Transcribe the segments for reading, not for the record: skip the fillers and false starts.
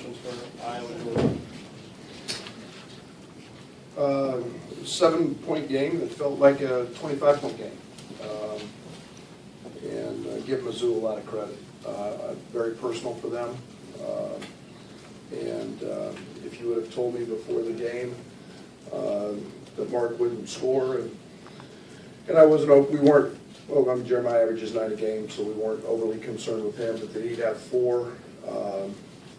Questions for Iowa, Georgia? 7-point game that felt like a 25-point game. And give Mizzou a lot of credit. Very personal for them. And if you would have told me before the game that Mark wouldn't score, and I wasn't, we weren't, well, I mean, Jeremiah averages 9 a game, so we weren't overly concerned with him, but that he'd have 4.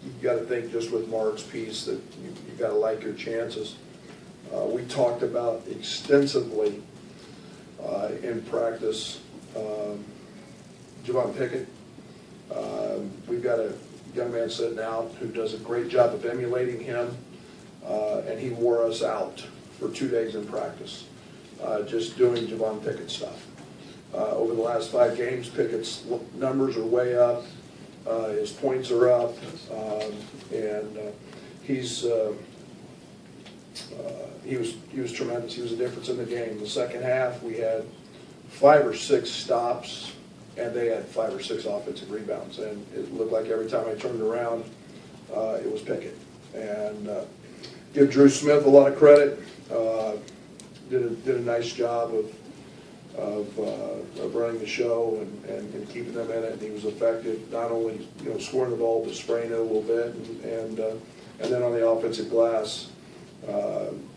You got to think just with Mark's piece that you got to like your chances. We talked about extensively in practice Javon Pickett. We've got a young man sitting out who does a great job of emulating him, and he wore us out for 2 days in practice, just doing Javon Pickett stuff. Over the last 5 games, Pickett's numbers are way up, his points are up, and he was tremendous. He was a difference in the game. In the second half, we had 5 or 6 stops, and they had 5 or 6 offensive rebounds. And it looked like every time I turned around, it was Pickett. And give Drew Smith a lot of credit. Did a nice job of running the show and keeping them in it. And he was effective, not only scoring the ball, but spraying it a little bit. And then on the offensive glass,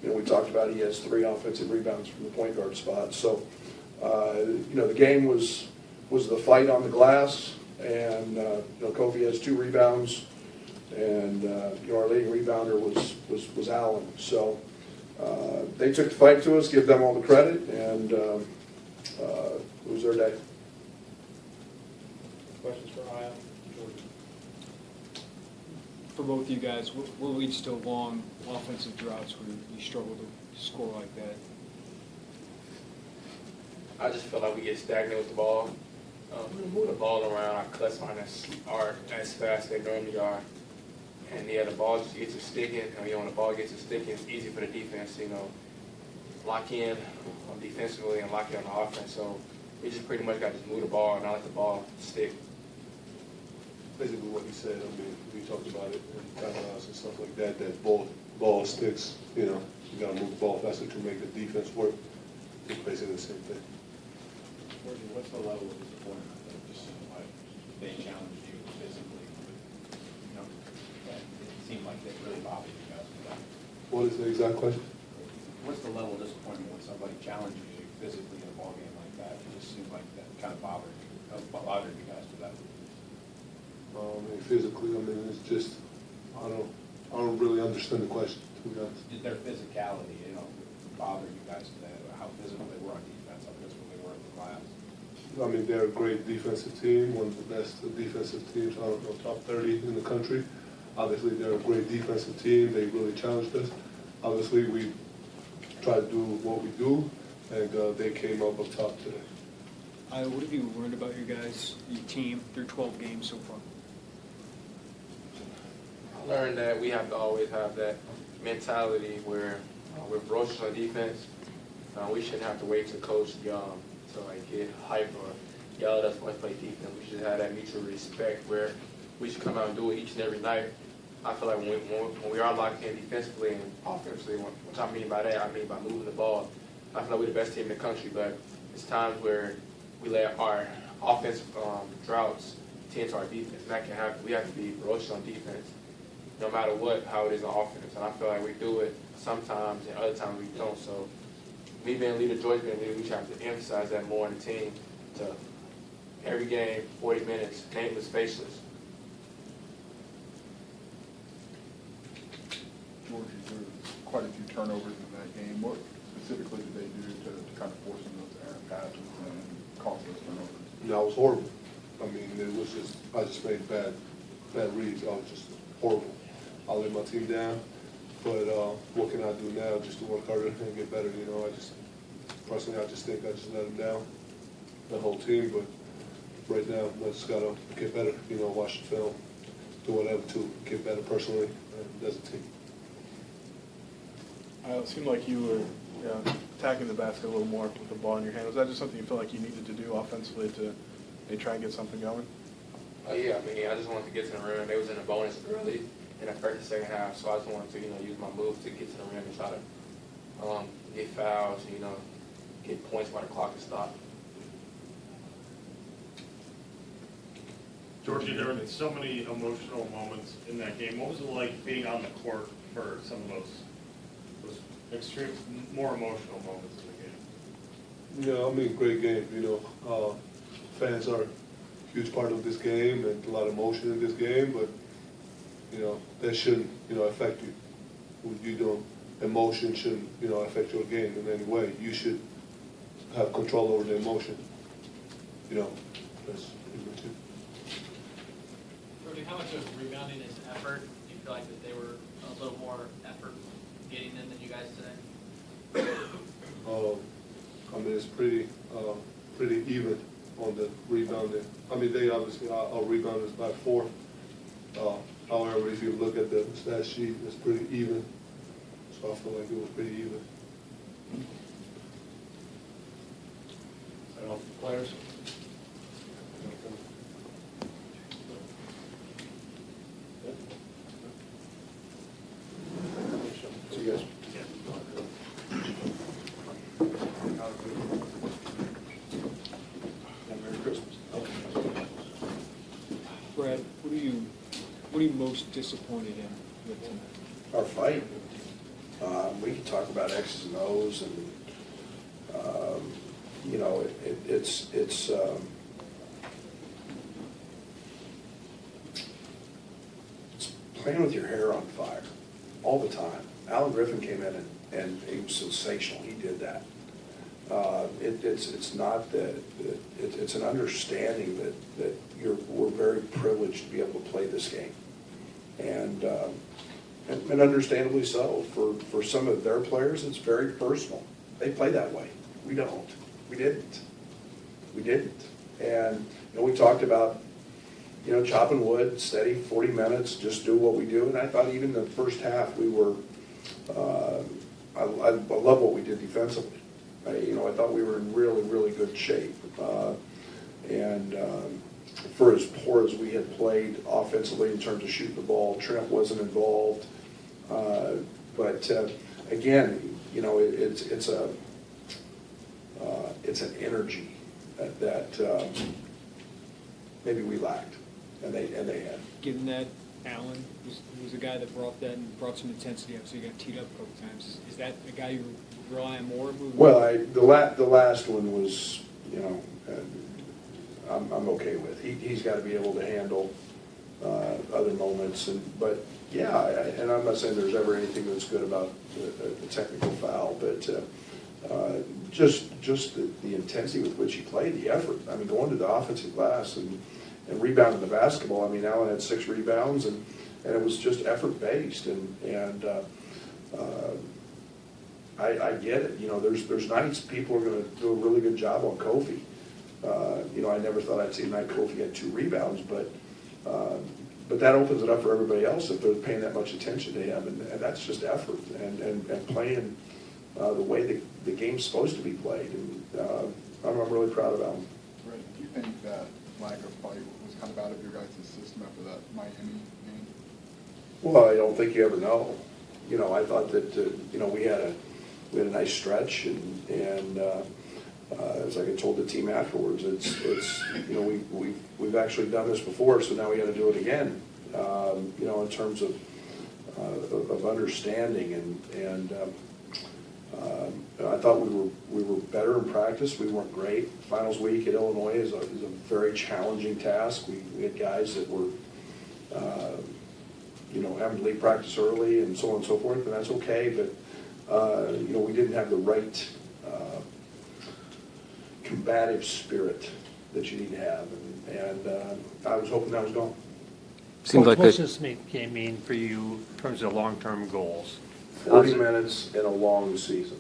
we talked about he has 3 offensive rebounds from the point guard spot. So, the game was the fight on the glass, and Kofi has 2 rebounds, and our leading rebounder was Allen. So they took the fight to us. Give them all the credit, and it was their day. Questions for Iowa, Georgia? For both of you guys, what leads to long offensive droughts where you struggle to score like that? I just feel like we get stagnant with the ball. We move the ball around, our cuts aren't as fast as they normally are. And the ball just gets to sticking, and when the ball gets to sticking, it's easy for the defense to, lock in defensively and lock in on the offense. So we just pretty much got to move the ball and not let the ball stick. Basically what he said, we talked about it in timeouts and stuff like that, that ball sticks, you got to move the ball faster to make the defense work. It's basically the same thing. Georgia, what's the level of disappointment that it just seemed like they challenged you physically? It seemed like they really bothered you guys with that. What is the exact question? What's the level of disappointment when somebody challenges you physically in a ball game like that? It just seemed like that kind of bothered you guys with that. Physically, it's just, I don't really understand the question, to be honest. Did their physicality, bother you guys today? How physical they were on defense, how physical they were in the class? They're a great defensive team, one of the best defensive teams, top 30 in the country. Obviously, they're a great defensive team. They really challenged us. Obviously, we try to do what we do, and they came up top today. What have you learned about your guys, your team, through 12 games so far? I learned that we have to always have that mentality where we're ferocious on defense. We shouldn't have to wait to coach to get hype or yell at us when we play defense. We should have that mutual respect where we should come out and do it each and every night. I feel like when we are locked in defensively and offensively, what I mean by that, I mean by moving the ball. I feel like we're the best team in the country, but it's times where we let our offensive droughts tend to our defense. And that can happen. We have to be ferocious on defense, no matter how it is on offense. And I feel like we do it sometimes, and other times we don't. So me being a leader, George being a leader, we try to emphasize that more in the team. To every game, 40 minutes, nameless, faceless. Giorgi, there were quite a few turnovers in that game. What specifically did they do to kind of force them those errant passes and cause those turnovers? It was horrible. It was just, I just made bad reads. I was just horrible. I let my team down, but what can I do now just to work harder and get better? Personally, I just think I just let them down, the whole team, but right now, I just got to get better, watch the film, do whatever to get better personally and as a team. It seemed like you were attacking the basket a little more with the ball in your hand. Was that just something you feel like you needed to do offensively to maybe try and get something going? Yeah, I just wanted to get to the rim. They was in a bonus early, in the first and second half. So I just wanted to, use my move to get to the rim and try to get fouls, get points while the clock is stopped. Giorgi, there have been so many emotional moments in that game. What was it like being on the court for some of those extreme, more emotional moments in the game? Yeah, I mean, great game, fans are a huge part of this game and a lot of emotion in this game, but, that shouldn't, affect you. You don't, emotion shouldn't, affect your game in any way. You should have control over the emotion, that's pretty much it. Giorgi, how much of rebounding is effort? Do you feel like that they were a little more effort getting in than you guys today? I mean, it's pretty even on the rebounding. I mean, they obviously our rebound is by 4. However, if you look at the stat sheet, it's pretty even. So I feel like it was pretty even. I don't know, players? See you guys. Merry Christmas. Brad, what are you most disappointed in with tonight? Our fight. We can talk about X's and O's, and it's playing with your hair on fire all the time. Alan Griffin came in and he was sensational. He did that. It's not that it's an understanding that we're very privileged to be able to play this game, and understandably so. For some of their players, it's very personal. They play that way. We don't. We didn't. And we talked about chopping wood, steady, 40 minutes, just do what we do. And I thought even the first half we were. I love what we did defensively. I thought we were in really, really good shape. And for as poor as we had played offensively in terms of shooting the ball, Trent wasn't involved. But again, it's an energy that maybe we lacked, and they had. Given that Allen was a guy that brought some intensity up, so you got teed up a couple times. Is that a guy you rely on more moving? Well, the last one was, I'm okay with. He's got to be able to handle other moments, but yeah, and I'm not saying there's ever anything that's good about the technical foul, but just the intensity with which he played, the effort. I mean, going to the offensive glass and rebounding the basketball. I mean, Allen had 6 rebounds, and it was just effort based, and I get it. There's nights people are going to do a really good job on Kofi. I never thought I'd see a night Kofi had 2 rebounds, but that opens it up for everybody else if they're paying that much attention to him, and that's just effort and playing the way the game's supposed to be played. And I'm really proud of Allen. Right. Do you think that lack of fight was kind of out of your guys' system after that Miami game? Well, I don't think you ever know. I thought that we had a nice stretch, and as I told the team afterwards, it's we've actually done this before, so now we got to do it again. In terms of understanding, and I thought we were better in practice. We weren't great. Finals week at Illinois is a very challenging task. We had guys that were having to leave practice early and so on and so forth, and that's okay. But we didn't have the right combative spirit that you need to have, and I was hoping that was gone. Seems like What's this game mean for you in terms of long-term goals? 40 minutes in a long season.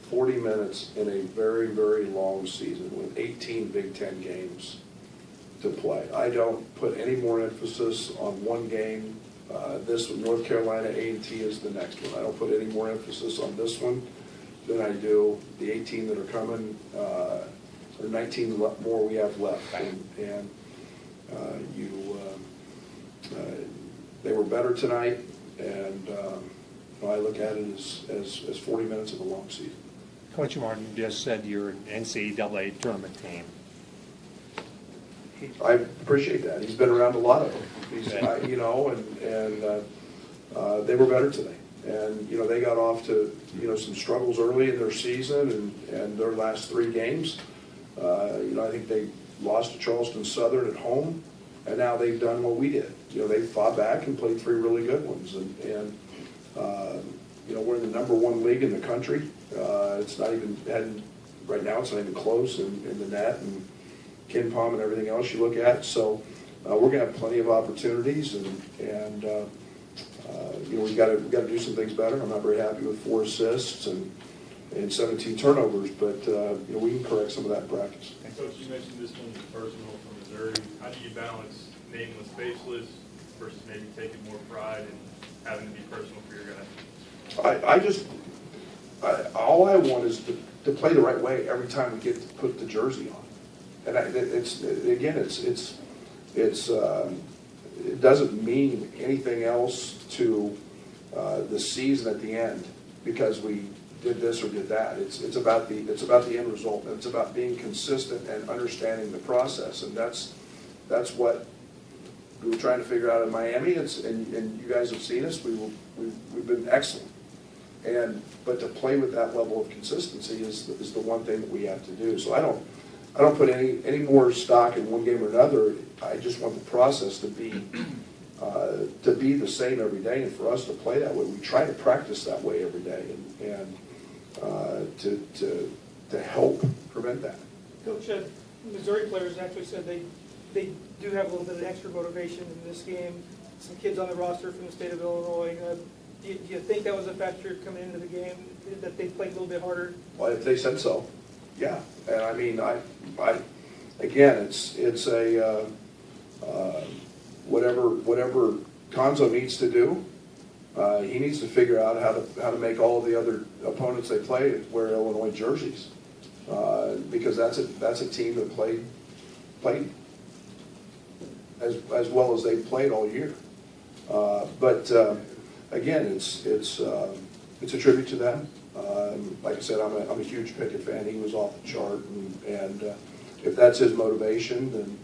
40 minutes in a very, very long season with 18 Big Ten games to play. I don't put any more emphasis on one game. This one, North Carolina A&T, is the next one. I don't put any more emphasis on this one than I do the 18 that are coming, or 19 more we have left. And they were better tonight, and I look at it as 40 minutes of a long season. Coach Martin just said you're an NCAA tournament team. I appreciate that. He's been around a lot of them. He's, Okay. They were better today. And, they got off to, some struggles early in their season and their last 3 games. I think they lost to Charleston Southern at home, and now they've done what we did. They fought back and played 3 really good ones. And we're in the #1 league in the country. It's not even, right now it's not even close in the net and Ken Palm and everything else you look at. So we're going to have plenty of opportunities, and we've got to do some things better. I'm not very happy with 4 assists and 17 turnovers, but we can correct some of that in practice. Coach, you mentioned this one's personal for Missouri. How do you balance nameless, faceless versus maybe taking more pride and having to be personal for your guys? All I want is to play the right way every time we get to put the jersey on. And it doesn't mean anything else to the season at the end because we did this or did that. It's about the end result. And it's about being consistent and understanding the process. And that's what we were trying to figure out in Miami. And you guys have seen us. We've been excellent. But to play with that level of consistency is the one thing that we have to do. So I don't put any more stock in one game or another. I just want the process to be the same every day, and for us to play that way. We try to practice that way every day, and to help prevent that. Coach, Missouri players actually said they do have a little bit of extra motivation in this game. Some kids on the roster from the state of Illinois. Do you think that was a factor coming into the game, that they played a little bit harder? Well, if they said so, yeah. And I mean, again, it's a whatever Conzo needs to do. He needs to figure out how to make all of the other opponents they play wear Illinois jerseys, because that's a team that played as well as they've played all year. But again, it's a tribute to them. Like I said, I'm a huge Pickett fan. He was off the chart, and if that's his motivation, then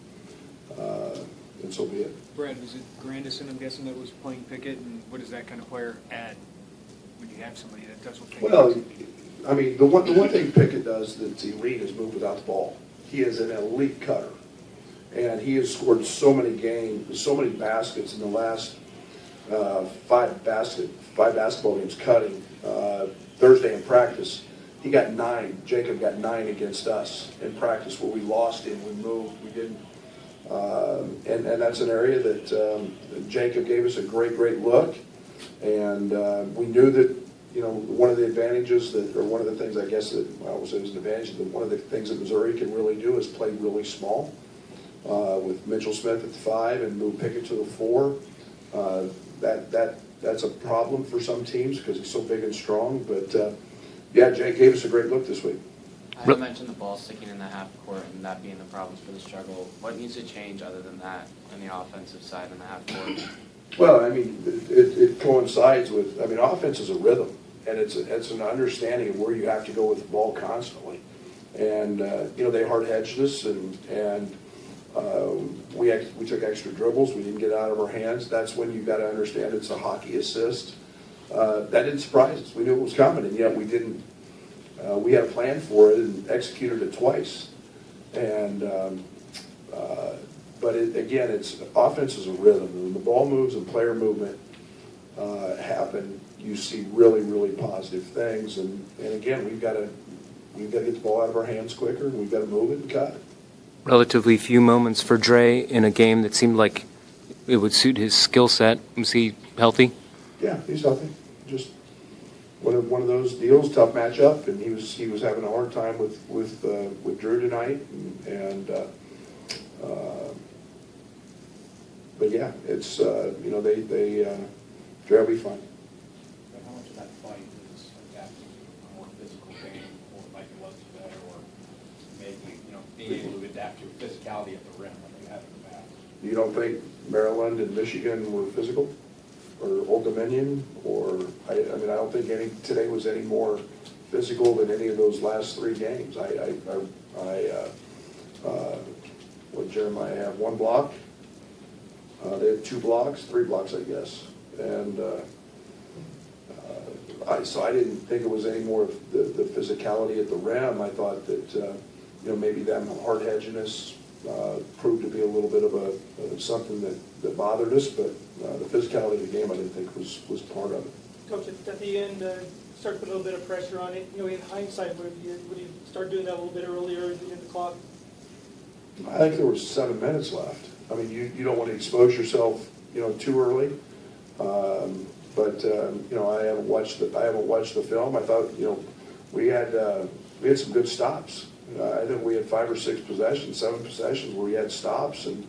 so be it. Brad, was it Grandison, I'm guessing, that was playing Pickett, and what does that kind of player add when you have somebody that does what Pickett does? Well, I mean, the one thing Pickett does that's elite is move without the ball. He is an elite cutter, and he has scored so many baskets in the last 5 basketball games cutting. Thursday in practice, he got 9. Jacob got 9 against us in practice where we lost him. We moved. We didn't. And that's an area that Jacob gave us a great look. And we knew that, one of the advantages one of the things I guess that, I would say was an advantage, but one of the things that Missouri can really do is play really small with Mitchell Smith at the 5 and move Pickett to the 4. That's a problem for some teams because he's so big and strong. But yeah, Jake gave us a great look this week. I mentioned the ball sticking in the half court and that being the problems for the struggle. What needs to change other than that on the offensive side in the half court? Well, I mean, it coincides with, offense is a rhythm, and it's an understanding of where you have to go with the ball constantly. And, they hard hedged us, and we took extra dribbles. We didn't get out of our hands. That's when you've got to understand it's a hockey assist. That didn't surprise us. We knew it was coming, and yet we didn't. We had a plan for it and executed it twice. And but it's offense is a rhythm. When the ball moves and player movement happen, you see really positive things. And again, we've got to get the ball out of our hands quicker, and we've got to move it and cut it. Relatively few moments for Dre in a game that seemed like it would suit his skill set. Was he healthy? Yeah, he's healthy. Just one of those deals, tough matchup, and he was having a hard time with Drew tonight, but yeah, it's Dre will be fine. But how much of that fight is adapting to a more physical game, or like it was today, or maybe being able to adapt your physicality at the rim like you have in the past? You don't think Maryland and Michigan were physical? Old Dominion, or, I mean, I don't think today was any more physical than any of those last 3 games. What Jeremiah have, 1 block? They had 2 blocks, 3 blocks, I guess. And so I didn't think it was any more of the physicality at the rim. I thought that, maybe them hard-hedginess proved to be a little bit of something that bothered us, but the physicality of the game I didn't think was part of it. Coach, at the end, start to put a little bit of pressure on it. In hindsight, would you start doing that a little bit earlier in the clock? I think there was 7 minutes left. I mean, you don't want to expose yourself, too early. But I haven't watched the film. I thought, we had some good stops. I think we had 5 or 6 possessions, 7 possessions where we had stops, and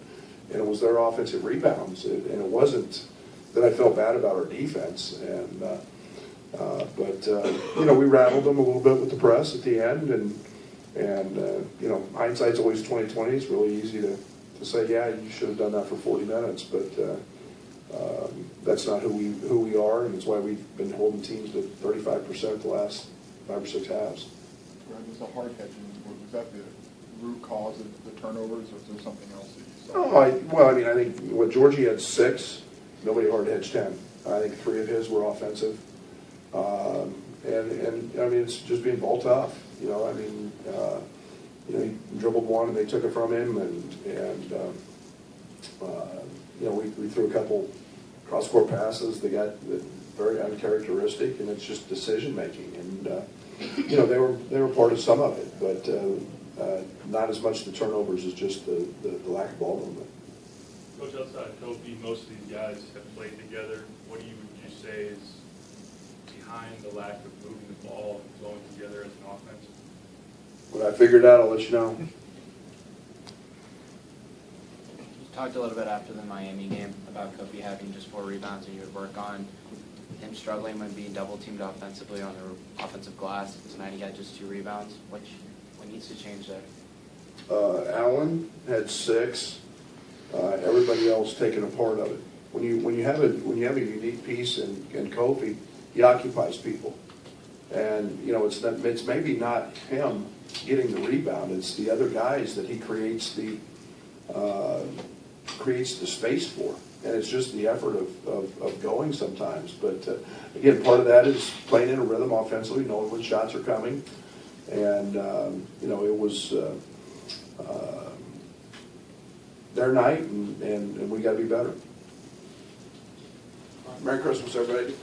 it was their offensive rebounds. And it wasn't that I felt bad about our defense. And we rattled them a little bit with the press at the end, and hindsight's always 20/20. It's really easy to say, yeah, you should have done that for 40 minutes, but that's not who we are, and it's why we've been holding teams to 35% the last 5 or 6 halves. Greg, was the hard hedging, was that the root cause of the turnovers, or is there something else that you saw? Oh, I think Giorgi had 6, nobody hard hedged 10. I think 3 of his were offensive. It's just being ball tough. He dribbled one and they took it from him, we threw a couple cross-court passes. They got very uncharacteristic, and it's just decision making. And they were part of some of it, but not as much the turnovers as just the lack of ball movement. Coach, outside of Kofi, most of these guys have played together. What would you say is behind the lack of moving the ball and flowing together as an offense? When I figure it out, I'll let you know. You talked a little bit after the Miami game about Kofi having just 4 rebounds, and you would work on him struggling when being double-teamed offensively on the offensive glass. Tonight he had just 2 rebounds. What needs to change there? Allen had 6. Everybody else taking a part of it. When you have a unique piece in Kofi, he occupies people, and it's maybe not him getting the rebound. It's the other guys that he creates the space for, and it's just the effort of going sometimes. But again, part of that is playing in a rhythm offensively, knowing when shots are coming, and it was their night, and we got to be better. Merry Christmas, everybody.